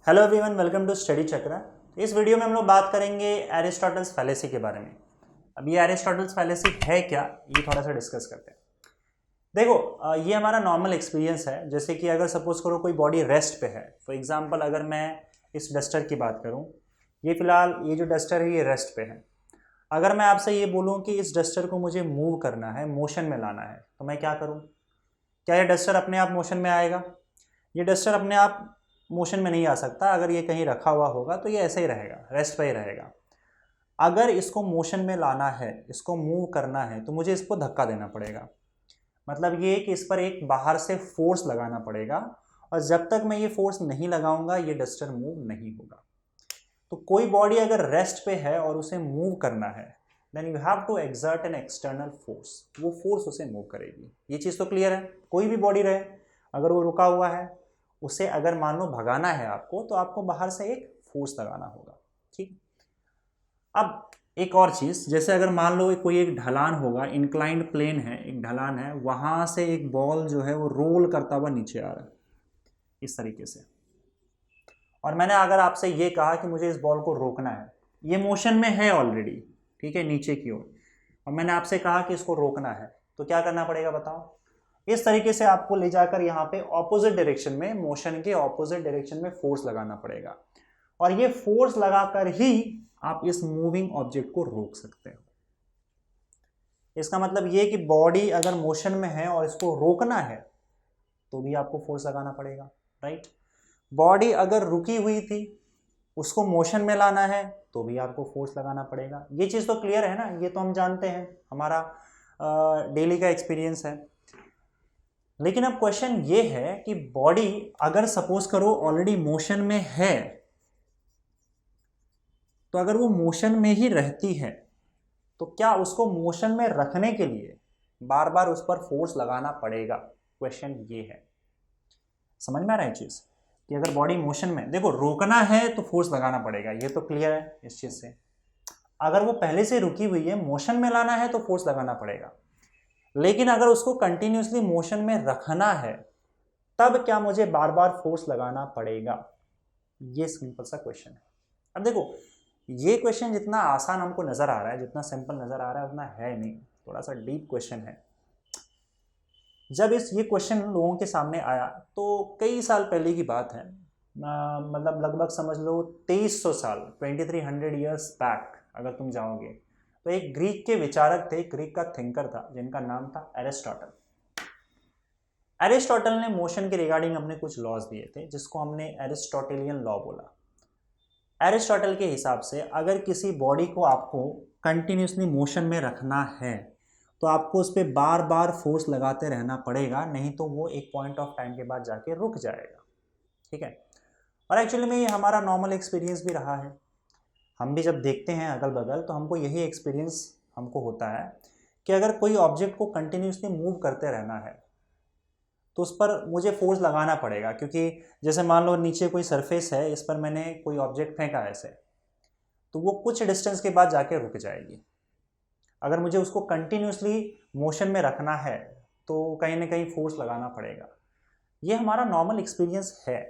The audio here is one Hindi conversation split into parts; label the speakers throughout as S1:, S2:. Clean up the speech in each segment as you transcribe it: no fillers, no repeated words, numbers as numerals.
S1: Hello everyone, welcome to study Chakra. इस वीडियो में हम लोग बात करेंगे एरिस्टोटल्स फैलेसी के बारे में। अब ये एरिस्टोटल्स फैलेसी है क्या, ये थोड़ा सा डिस्कस करते हैं। देखो, ये हमारा नॉर्मल एक्सपीरियंस है। जैसे कि अगर सपोज करो कोई बॉडी रेस्ट पे है, फॉर एग्जांपल अगर मैं इस डस्टर की बात करूं, ये फिलहाल ये जो डस्टर है ये रेस्ट पे है। अगर मैं आपसे ये बोलूं कि इस डस्टर को मुझे मूव करना है, मोशन में लाना है, तो मैं क्या करूं? क्या ये डस्टर अपने आप मोशन में आएगा? ये डस्टर अपने आप मोशन में नहीं आ सकता। अगर ये कहीं रखा हुआ होगा तो ये ऐसे ही रहेगा, रेस्ट पे ही रहेगा। अगर इसको मोशन में लाना है, इसको मूव करना है, तो मुझे इसको धक्का देना पड़ेगा। मतलब ये कि इस पर एक बाहर से फोर्स लगाना पड़ेगा, और जब तक मैं ये फोर्स नहीं लगाऊंगा ये डस्टर मूव नहीं होगा। तो कोई बॉडी अगर रेस्ट पे है और उसे मूव करना है, then you have to exert an external force. वो फोर्स उसे मूव करेगी। ये चीज़ तो क्लियर है। कोई भी बॉडी रहे, अगर वो रुका हुआ है, उसे अगर मान लो भगाना है आपको, तो आपको बाहर से एक फोर्स लगाना होगा। ठीक। अब एक और चीज़, जैसे अगर मान लो कोई एक ढलान होगा, इंक्लाइंड प्लेन है, एक ढलान है, वहां से एक बॉल जो है वो रोल करता हुआ नीचे आ रहा है इस तरीके से। और मैंने अगर आपसे ये कहा कि मुझे इस बॉल को रोकना है, ये मोशन में है ऑलरेडी, ठीक है, नीचे की ओर, और मैंने आपसे कहा कि इसको रोकना है, तो क्या करना पड़ेगा बताओ? इस तरीके से आपको ले जाकर यहाँ पे ऑपोजिट डायरेक्शन में, मोशन के ऑपोजिट डायरेक्शन में फोर्स लगाना पड़ेगा, और ये फोर्स लगाकर ही आप इस मूविंग ऑब्जेक्ट को रोक सकते हो। इसका मतलब ये कि बॉडी अगर मोशन में है और इसको रोकना है तो भी आपको फोर्स लगाना पड़ेगा, राइट। बॉडी अगर रुकी हुई थी, उसको मोशन में लाना है, तो भी आपको फोर्स लगाना पड़ेगा। ये चीज़ तो क्लियर है ना, ये तो हम जानते हैं, हमारा डेली का एक्सपीरियंस है। लेकिन अब क्वेश्चन ये है कि बॉडी अगर सपोज करो ऑलरेडी मोशन में है, तो अगर वो मोशन में ही रहती है, तो क्या उसको मोशन में रखने के लिए बार बार उस पर फोर्स लगाना पड़ेगा? क्वेश्चन ये है। समझ में आ रहा है चीज कि अगर बॉडी मोशन में, देखो रोकना है तो फोर्स लगाना पड़ेगा, ये तो क्लियर है इस चीज से। अगर वो पहले से रुकी हुई है, मोशन में लाना है तो फोर्स लगाना पड़ेगा। लेकिन अगर उसको कंटिन्यूसली मोशन में रखना है, तब क्या मुझे बार बार फोर्स लगाना पड़ेगा? ये सिंपल सा क्वेश्चन है। अब देखो, ये क्वेश्चन जितना आसान हमको नजर आ रहा है, जितना सिंपल नजर आ रहा है, उतना है नहीं, थोड़ा सा डीप क्वेश्चन है। जब ये क्वेश्चन लोगों के सामने आया तो कई साल पहले की बात है, मतलब लगभग समझ लो 2300 साल, 2300 ईयर्स बैक अगर तुम जाओगे, तो एक ग्रीक के विचारक थे, ग्रीक का थिंकर था, जिनका नाम था एरिस्टोटल। एरिस्टोटल ने मोशन के रिगार्डिंग हमने कुछ लॉज दिए थे, जिसको हमने एरिस्टोटेलियन लॉ बोला। एरिस्टोटल के हिसाब से अगर किसी बॉडी को आपको कंटिन्यूसली मोशन में रखना है, तो आपको उस पर बार बार फोर्स लगाते रहना पड़ेगा, नहीं तो वो एक पॉइंट ऑफ टाइम के बाद जाके रुक जाएगा। ठीक है। और एक्चुअली में ये हमारा नॉर्मल एक्सपीरियंस भी रहा है। हम भी जब देखते हैं अगल बगल, तो हमको यही एक्सपीरियंस हमको होता है कि अगर कोई ऑब्जेक्ट को कंटिन्यूसली मूव करते रहना है, तो उस पर मुझे फोर्स लगाना पड़ेगा। क्योंकि जैसे मान लो नीचे कोई सरफेस है, इस पर मैंने कोई ऑब्जेक्ट फेंका ऐसे, तो वो कुछ डिस्टेंस के बाद जाके रुक जाएगी। अगर मुझे उसको कंटिन्यूसली मोशन में रखना है, तो कहीं ना कहीं फोर्स लगाना पड़ेगा। ये हमारा नॉर्मल एक्सपीरियंस है।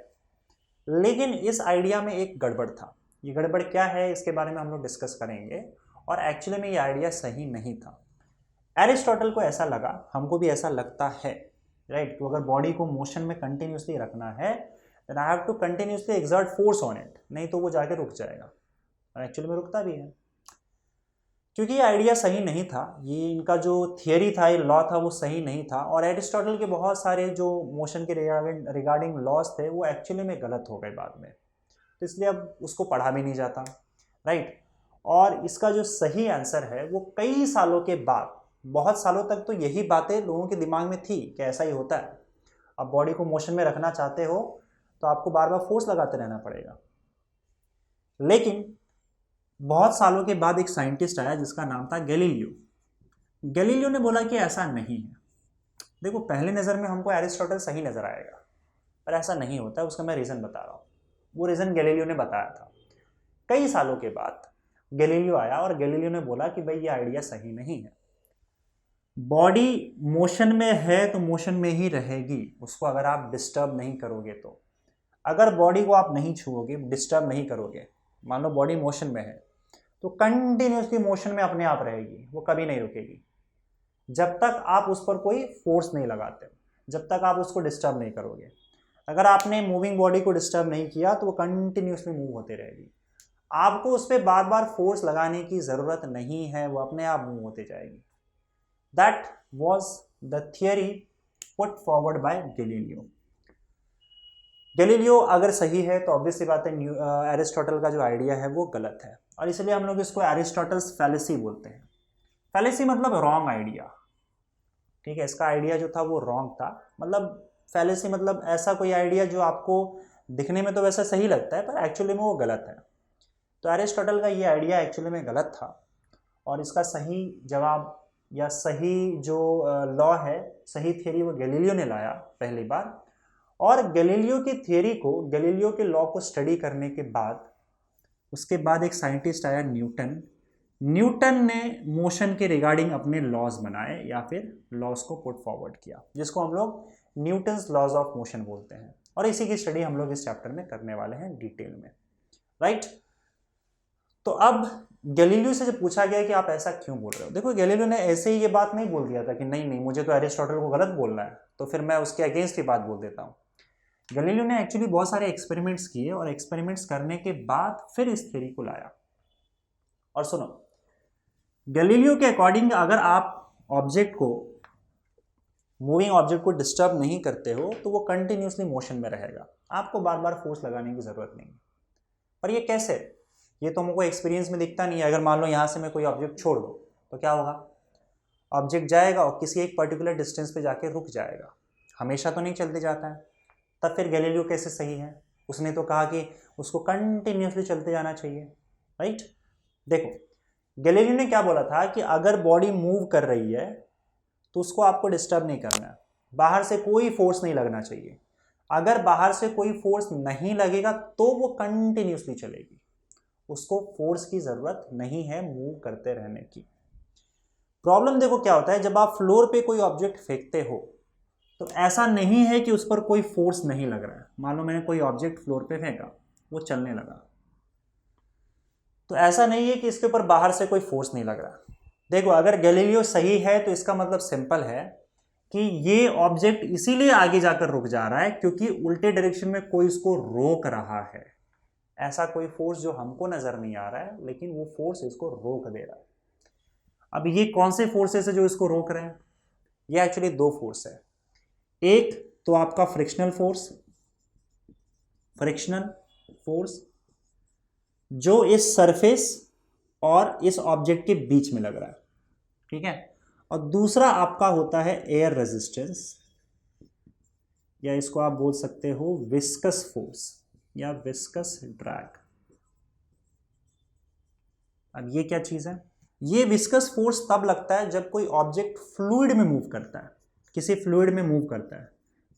S1: लेकिन इस आइडिया में एक गड़बड़ था। ये गड़बड़ क्या है, इसके बारे में हम लोग डिस्कस करेंगे। और एक्चुअली में ये आइडिया सही नहीं था। एरिस्टोटल को ऐसा लगा, हमको भी ऐसा लगता है, राइट, तो अगर बॉडी को मोशन में कंटिन्यूसली रखना है, then I have to continuously exert force on it, नहीं तो वो जाके रुक जाएगा। और एक्चुअली में रुकता भी है। क्योंकि ये आइडिया सही नहीं था, ये इनका जो थियरी था, ये लॉ था, वो सही नहीं था। और एरिस्टोटल के बहुत सारे जो मोशन के रिगार्डिंग लॉज थे, वो एक्चुअली में गलत हो गए बाद में, तो इसलिए अब उसको पढ़ा भी नहीं जाता, राइट। और इसका जो सही आंसर है, वो कई सालों के बाद, बहुत सालों तक तो यही बातें लोगों के दिमाग में थी कि ऐसा ही होता है। अब बॉडी को मोशन में रखना चाहते हो तो आपको बार बार फोर्स लगाते रहना पड़ेगा। लेकिन बहुत सालों के बाद एक साइंटिस्ट आया जिसका नाम था गैलीलियो। गैलीलियो ने बोला कि ऐसा नहीं है। देखो, पहले नज़र में हमको एरिस्टोटल सही नज़र आएगा, पर ऐसा नहीं होता है। उसका मैं रीज़न बता रहा हूँ। वो रीज़न गैलीलियो ने बताया था। कई सालों के बाद गैलीलियो आया और गैलीलियो ने बोला कि भाई ये आइडिया सही नहीं है। बॉडी मोशन में है तो मोशन में ही रहेगी, उसको अगर आप डिस्टर्ब नहीं करोगे तो। अगर बॉडी को आप नहीं छुओगे, डिस्टर्ब नहीं करोगे, मान लो बॉडी मोशन में है तो कंटिन्यूसली मोशन में अपने आप रहेगी, वो कभी नहीं रुकेगी जब तक आप उस पर कोई फोर्स नहीं लगाते, जब तक आप उसको डिस्टर्ब नहीं करोगे। अगर आपने मूविंग बॉडी को डिस्टर्ब नहीं किया तो वो कंटिन्यूसली मूव होती रहेगी। आपको उस पर बार बार फोर्स लगाने की ज़रूरत नहीं है, वो अपने आप मूव होते जाएगी। That was the theory put forward bye Galileo. Galileo अगर सही है तो ऑब्वियसली बात है एरिस्टोटल का जो आइडिया है वो गलत है, और इसलिए हम लोग इसको एरिस्टोटल्स फैलेसी बोलते हैं। फैलेसी मतलब रॉन्ग आइडिया, ठीक है, इसका आइडिया जो था वो रॉन्ग था। मतलब फैलेसी मतलब ऐसा कोई आइडिया जो आपको दिखने में तो वैसा सही लगता है पर एक्चुअली में वो गलत है। तो एरिस्टोटल का ये आइडिया एक्चुअली में गलत था, और इसका सही जवाब या सही जो लॉ है, सही थियरी वो गैलीलियो ने लाया पहली बार। और गैलीलियो की थियरी को, गैलीलियो के लॉ को स्टडी करने के बाद उसके बाद एक साइंटिस्ट आया न्यूटन। न्यूटन ने मोशन के रिगार्डिंग अपने लॉज बनाए या फिर लॉज को पुट फॉरवर्ड किया, जिसको हम लोग न्यूटन्स लॉज ऑफ मोशन बोलते हैं, और इसी की स्टडी हम लोग इस चैप्टर में करने वाले हैं डिटेल में, राइट। तो अब गैलीलियो से जब पूछा गया कि आप ऐसा क्यों बोल रहे हो, देखो गैलीलियो ने ऐसे ही ये बात नहीं बोल दिया था कि नहीं नहीं मुझे तो एरिस्टोटल को गलत बोलना है तो फिर मैं उसके अगेंस्ट ही बात बोल देता हूँ। गैलीलियो ने एक्चुअली बहुत सारे एक्सपेरिमेंट्स किए, और एक्सपेरिमेंट्स करने के बाद फिर इस थ्योरी को लाया। और सुनो, गैलीलियो के अकॉर्डिंग अगर आप ऑब्जेक्ट को, मूविंग ऑब्जेक्ट को डिस्टर्ब नहीं करते हो तो वो कंटिन्यूसली मोशन में रहेगा, आपको बार बार फोर्स लगाने की ज़रूरत नहीं। पर ये कैसे, ये तो हमको एक्सपीरियंस में दिखता नहीं है। अगर मान लो यहाँ से मैं कोई ऑब्जेक्ट छोड़ दूँ तो क्या होगा, ऑब्जेक्ट जाएगा और किसी एक पर्टिकुलर डिस्टेंस पे जाके रुक जाएगा, हमेशा तो नहीं चलते जाता है। तब फिर गैलीलियो कैसे सही है, उसने तो कहा कि उसको कंटिन्यूसली चलते जाना चाहिए, राइट। देखो गैलीलियो ने क्या बोला था कि अगर बॉडी मूव कर रही है तो उसको आपको डिस्टर्ब नहीं करना है, बाहर से कोई फोर्स नहीं लगना चाहिए। अगर बाहर से कोई फोर्स नहीं लगेगा तो वो कंटिन्यूसली चलेगी, उसको फोर्स की ज़रूरत नहीं है मूव करते रहने की। प्रॉब्लम देखो क्या होता है, जब आप फ्लोर पे कोई ऑब्जेक्ट फेंकते हो तो ऐसा नहीं है कि उस पर कोई फोर्स नहीं लग रहा है। मान लो मैंने कोई ऑब्जेक्ट फ्लोर पे फेंका, वो चलने लगा, तो ऐसा नहीं है कि इसके ऊपर बाहर से कोई फोर्स नहीं लग रहा। देखो अगर गैलीलियो सही है तो इसका मतलब सिंपल है कि ये ऑब्जेक्ट इसीलिए आगे जाकर रुक जा रहा है क्योंकि उल्टे डायरेक्शन में कोई इसको रोक रहा है। ऐसा कोई फोर्स जो हमको नजर नहीं आ रहा है, लेकिन वो फोर्स इसको रोक दे रहा है। अब ये कौन से फोर्सेस है जो इसको रोक रहे हैं, ये एक्चुअली दो फोर्स है। एक तो आपका फ्रिक्शनल फोर्स जो इस सरफेस और इस ऑब्जेक्ट के बीच में लग रहा है, ठीक है, और दूसरा आपका होता है एयर रेजिस्टेंस, या इसको आप बोल सकते हो विस्कस फोर्स या विस्कस ड्रैग। अब ये क्या चीज है, ये विस्कस फोर्स तब लगता है जब कोई ऑब्जेक्ट फ्लूइड में मूव करता है, किसी फ्लूइड में मूव करता है।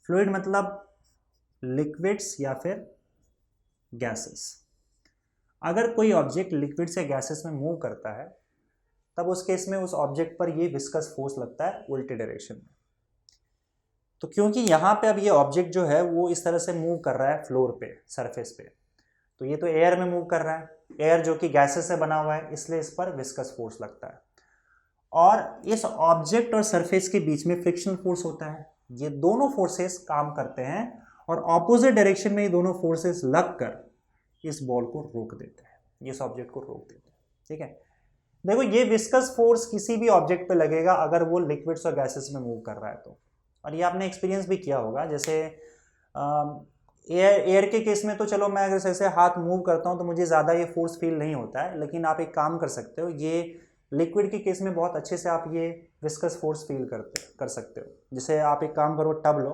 S1: फ्लूइड मतलब लिक्विड्स या फिर गैसेस। अगर कोई ऑब्जेक्ट लिक्विड से गैसेस में मूव करता है तब उस केस में उस ऑब्जेक्ट पर ये विस्कस फोर्स लगता है उल्टे डायरेक्शन में। तो क्योंकि यहाँ पे अब ये ऑब्जेक्ट जो है वो इस तरह से मूव कर रहा है फ्लोर पे, सरफेस पे, तो ये तो एयर में मूव कर रहा है, एयर जो कि गैसेस से बना हुआ है, इसलिए इस पर विस्कस फोर्स लगता है। और इस ऑब्जेक्ट और सरफेस के बीच में फ्रिक्शनल फोर्स होता है। ये दोनों फोर्सेस काम करते हैं और ऑपोजिट डायरेक्शन में ये दोनों फोर्सेस लगकर इस बॉल को रोक देते हैं, इस ऑब्जेक्ट को रोक देते हैं, ठीक है। देखो ये विस्कस फोर्स किसी भी ऑब्जेक्ट पे लगेगा अगर वो लिक्विड्स और गैसेस में मूव कर रहा है तो, और ये आपने एक्सपीरियंस भी किया होगा। जैसे एयर के केस में तो चलो मैं अगर ऐसे हाथ मूव करता हूँ तो मुझे ज़्यादा ये फोर्स फील नहीं होता है, लेकिन आप एक काम कर सकते हो, ये लिक्विड के केस में बहुत अच्छे से आप ये विस्कस फोर्स फील कर सकते हो। जैसे आप एक काम करो, टब लो,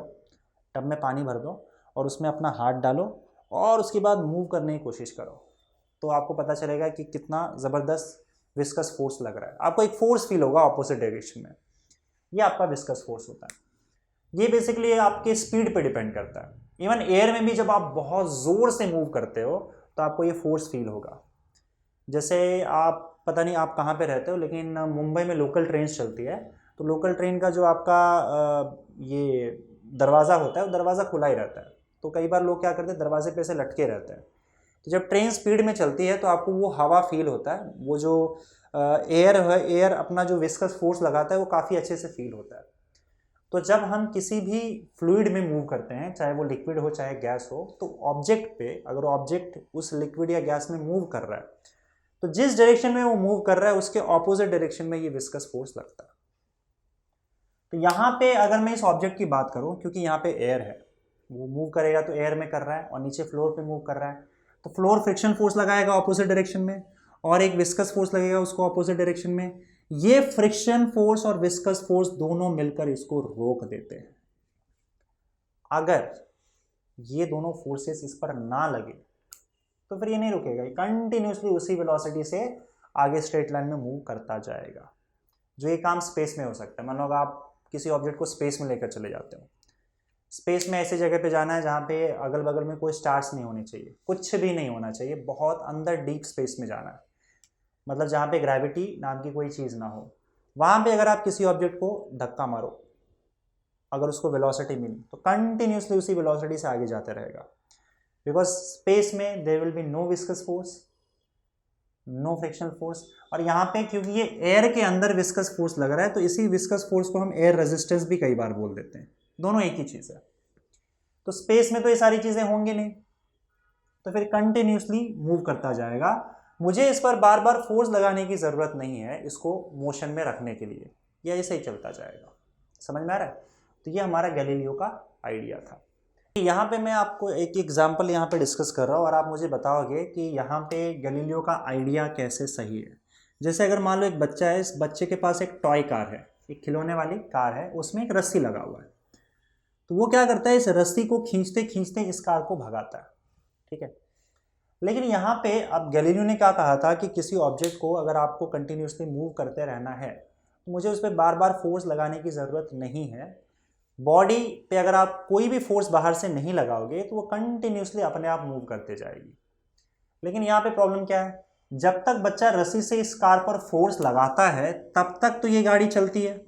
S1: टब में पानी भर दो और उसमें अपना हाथ डालो और उसके बाद मूव करने की कोशिश करो, तो आपको पता चलेगा कि कितना ज़बरदस्त विस्कस फोर्स लग रहा है। आपको एक फोर्स फील होगा ऑपोजिट डायरेक्शन में, ये आपका विस्कस फोर्स होता है। ये बेसिकली आपके स्पीड पे डिपेंड करता है। इवन एयर में भी जब आप बहुत ज़ोर से मूव करते हो तो आपको ये फोर्स फील होगा। जैसे आप पता नहीं आप कहाँ पे रहते हो, लेकिन मुंबई में लोकल ट्रेन चलती है, तो लोकल ट्रेन का जो आपका ये दरवाज़ा होता है वो दरवाज़ा खुला ही रहता है, तो कई बार लोग क्या करते हैं, दरवाजे पे से लटके रहते हैं। तो जब ट्रेन स्पीड में चलती है तो आपको वो हवा फील होता है, वो जो एयर है, एयर अपना जो विस्कस फोर्स लगाता है वो काफ़ी अच्छे से फील होता है। तो जब हम किसी भी फ्लूइड में मूव करते हैं, चाहे वो लिक्विड हो चाहे गैस हो, तो ऑब्जेक्ट पे अगर ऑब्जेक्ट उस लिक्विड या गैस में मूव कर रहा है तो जिस डायरेक्शन में वो मूव कर रहा है उसके ऑपोजिट डायरेक्शन में ये विस्कस फोर्स लगता है। तो यहाँ पे अगर मैं इस ऑब्जेक्ट की बात करूँ, क्योंकि यहाँ पे एयर है, वो मूव करेगा तो एयर में कर रहा है और नीचे फ्लोर पे मूव कर रहा है, तो फ्लोर फ्रिक्शन फोर्स लगाएगा ऑपोजिट डायरेक्शन में और एक विस्कस फोर्स लगेगा उसको ऑपोजिट डायरेक्शन में। ये फ्रिक्शन फोर्स और विस्कस फोर्स दोनों मिलकर इसको रोक देते हैं। अगर ये दोनों फोर्सेस इस पर ना लगे तो फिर ये नहीं रुकेगा, ये कंटिन्यूसली उसी वेलोसिटी से आगे स्ट्रेट लाइन में मूव करता जाएगा। जो ये काम स्पेस में हो सकता है, मान लो अगर आप किसी ऑब्जेक्ट को स्पेस में लेकर चले जाते हो, स्पेस में ऐसी जगह पे जाना है जहाँ पे अगल बगल में कोई स्टार्स नहीं होने चाहिए, कुछ भी नहीं होना चाहिए, बहुत अंदर डीप स्पेस में जाना है, मतलब जहाँ पे ग्रेविटी नाम की कोई चीज़ ना हो, वहाँ पे अगर आप किसी ऑब्जेक्ट को धक्का मारो, अगर उसको वेलोसिटी मिली तो कंटिन्यूसली उसी वेलोसिटी से आगे जाते रहेगा, बिकॉज स्पेस में there will be no viscous force, no frictional force. और यहाँ पे क्योंकि ये एयर के अंदर विस्कस फोर्स लग रहा है तो इसी विस्कस फोर्स को हम एयर रेजिस्टेंस भी कई बार बोल देते हैं, दोनों एक ही चीज़ है। तो स्पेस में तो ये सारी चीज़ें होंगी नहीं, तो फिर कंटिन्यूसली मूव करता जाएगा। मुझे इस पर बार बार फोर्स लगाने की ज़रूरत नहीं है इसको मोशन में रखने के लिए, या ऐसे ही चलता जाएगा। समझ में आ रहा है? तो ये हमारा गैलीलियो का आइडिया था। यहाँ पे मैं आपको एक एग्जांपल यहाँ पे डिस्कस कर रहा हूँ और आप मुझे बताओगे कि यहाँ पे गैलीलियो का आइडिया कैसे सही है। जैसे अगर मान लो एक बच्चा है, इस बच्चे के पास एक टॉय कार है, एक खिलौने वाली कार है, उसमें एक रस्सी लगा हुआ है, तो वो क्या करता है, इस रस्सी को खींचते खींचते इस कार को भगाता है, ठीक है। लेकिन यहाँ पे अब गैलीलियो ने क्या कहा था कि किसी ऑब्जेक्ट को अगर आपको कंटिन्यूसली मूव करते रहना है तो मुझे उस पर बार बार फोर्स लगाने की ज़रूरत नहीं है। बॉडी पे अगर आप कोई भी फोर्स बाहर से नहीं लगाओगे तो वो कंटिन्यूसली अपने आप मूव करते जाएगी। लेकिन यहाँ पे प्रॉब्लम क्या है, जब तक बच्चा रस्सी से इस कार पर फोर्स लगाता है तब तक तो ये गाड़ी चलती है,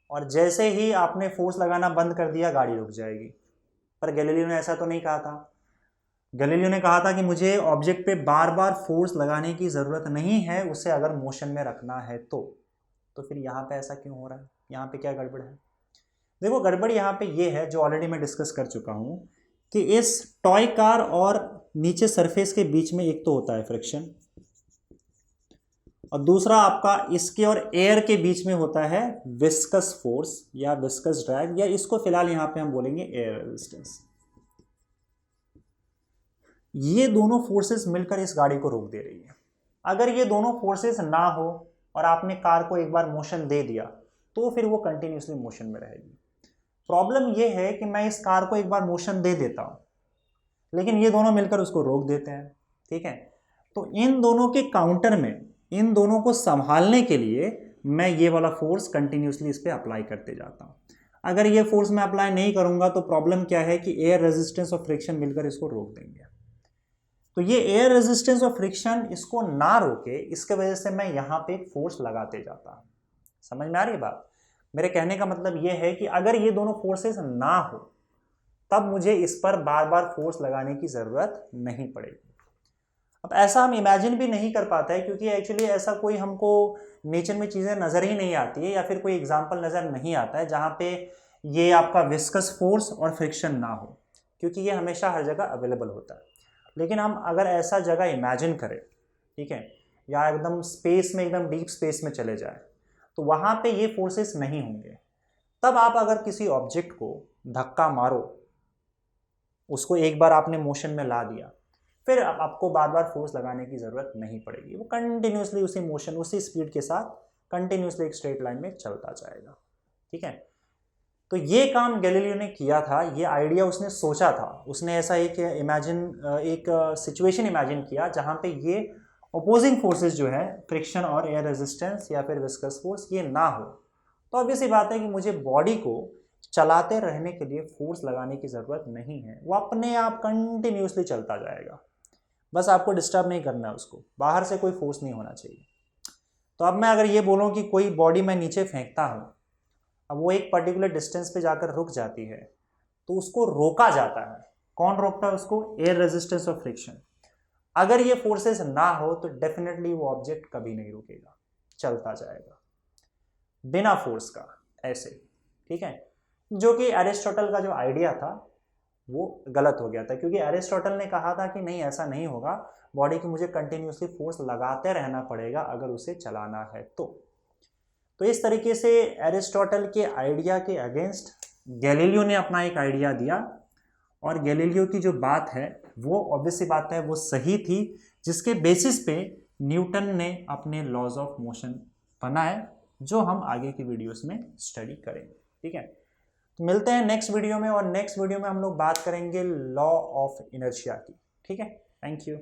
S1: और जैसे ही आपने फोर्स लगाना बंद कर दिया गाड़ी रुक जाएगी। पर गैलीलियो ने ऐसा तो नहीं कहा था। गैलीलियो ने कहा था कि मुझे ऑब्जेक्ट पे बार बार फोर्स लगाने की ज़रूरत नहीं है उसे अगर मोशन में रखना है तो फिर यहाँ पे ऐसा क्यों हो रहा है, यहाँ पे क्या गड़बड़ है? देखो गड़बड़ यहाँ पे ये है जो ऑलरेडी मैं डिस्कस कर चुका हूँ कि इस टॉय कार और नीचे सरफेस के बीच में एक तो होता है फ्रिक्शन, और दूसरा आपका इसके और एयर के बीच में होता है विस्कस फोर्स या विस्कस ड्रैग, या इसको फिलहाल यहाँ पे हम बोलेंगे एयर रेजिस्टेंस। ये दोनों फोर्सेस मिलकर इस गाड़ी को रोक दे रही है। अगर ये दोनों फोर्सेस ना हो और आपने कार को एक बार मोशन दे दिया तो फिर वो कंटिन्यूसली मोशन में रहेगी। प्रॉब्लम ये है कि मैं इस कार को एक बार मोशन दे देता हूँ लेकिन ये दोनों मिलकर उसको रोक देते हैं, ठीक है। तो इन दोनों के काउंटर में, इन दोनों को संभालने के लिए मैं ये वाला फोर्स कंटिन्यूसली इस पर अप्लाई करते जाता हूँ। अगर ये फोर्स मैं अप्लाई नहीं करूँगा तो प्रॉब्लम क्या है कि एयर रेजिस्टेंस और फ्रिक्शन मिलकर इसको रोक देंगे। तो ये एयर रेजिस्टेंस और फ्रिक्शन इसको ना रोके, इसके वजह से मैं यहाँ पे एक फोर्स लगाते जाता हूँ। समझ में आ रही है बात? मेरे कहने का मतलब ये है कि अगर ये दोनों फोर्सेस ना हो तब मुझे इस पर बार बार फोर्स लगाने की ज़रूरत नहीं पड़ेगी। अब ऐसा हम इमेजिन भी नहीं कर पाते हैं क्योंकि एक्चुअली ऐसा कोई हमको नेचर में चीज़ें नज़र ही नहीं आती है, या फिर कोई एग्जाम्पल नज़र नहीं आता है जहाँ पे ये आपका विस्कस फोर्स और फ्रिक्शन ना हो, क्योंकि ये हमेशा हर जगह अवेलेबल होता है। लेकिन हम अगर ऐसा जगह इमेजिन करें, ठीक है, या एकदम स्पेस में, एकदम डीप स्पेस में चले जाए तो वहाँ पे ये फोर्सेस नहीं होंगे। तब आप अगर किसी ऑब्जेक्ट को धक्का मारो, उसको एक बार आपने मोशन में ला दिया, फिर आपको बार बार फोर्स लगाने की ज़रूरत नहीं पड़ेगी, वो कंटिन्यूसली उसी मोशन, उसी स्पीड के साथ कंटिन्यूसली एक स्ट्रेट लाइन में चलता जाएगा, ठीक है। तो ये काम गैलीलियो ने किया था, ये आइडिया उसने सोचा था, उसने ऐसा एक सिचुएशन इमेजिन किया जहाँ पे ये अपोजिंग फोर्सेस जो है फ्रिक्शन और एयर रेजिस्टेंस या फिर विस्कस फोर्स ये ना हो, तो ऑब्वियस ही बात है कि मुझे बॉडी को चलाते रहने के लिए फोर्स लगाने की ज़रूरत नहीं है, वो अपने आप कंटिन्यूसली चलता जाएगा, बस आपको डिस्टर्ब नहीं करना है उसको, बाहर से कोई फोर्स नहीं होना चाहिए। तो अब मैं अगर ये बोलूँ कि कोई बॉडी मैं नीचे फेंकता हूँ, अब वो एक पर्टिकुलर डिस्टेंस पे जाकर रुक जाती है तो उसको रोका जाता है, कौन रोकता है उसको? एयर रेजिस्टेंस और फ्रिक्शन। अगर ये फोर्सेस ना हो तो डेफिनेटली वो ऑब्जेक्ट कभी नहीं रुकेगा, चलता जाएगा बिना फोर्स का, ऐसे। ठीक है, जो कि एरिस्टोटल का जो आइडिया था वो गलत हो गया था, क्योंकि एरिस्टोटल ने कहा था कि नहीं ऐसा नहीं होगा, बॉडी की मुझे कंटिन्यूसली फोर्स लगाते रहना पड़ेगा अगर उसे चलाना है तो इस तरीके से एरिस्टोटल के आइडिया के अगेंस्ट गैलीलियो ने अपना एक आइडिया दिया, और गैलीलियो की जो बात है वो ऑब्वियस सी बात है वो सही थी, जिसके बेसिस पे न्यूटन ने अपने लॉज ऑफ मोशन बनाए, जो हम आगे की वीडियोस में स्टडी करेंगे। ठीक है, तो मिलते हैं नेक्स्ट वीडियो में, और नेक्स्ट वीडियो में हम लोग बात करेंगे लॉ ऑफ इनर्शिया की। ठीक है, थैंक यू।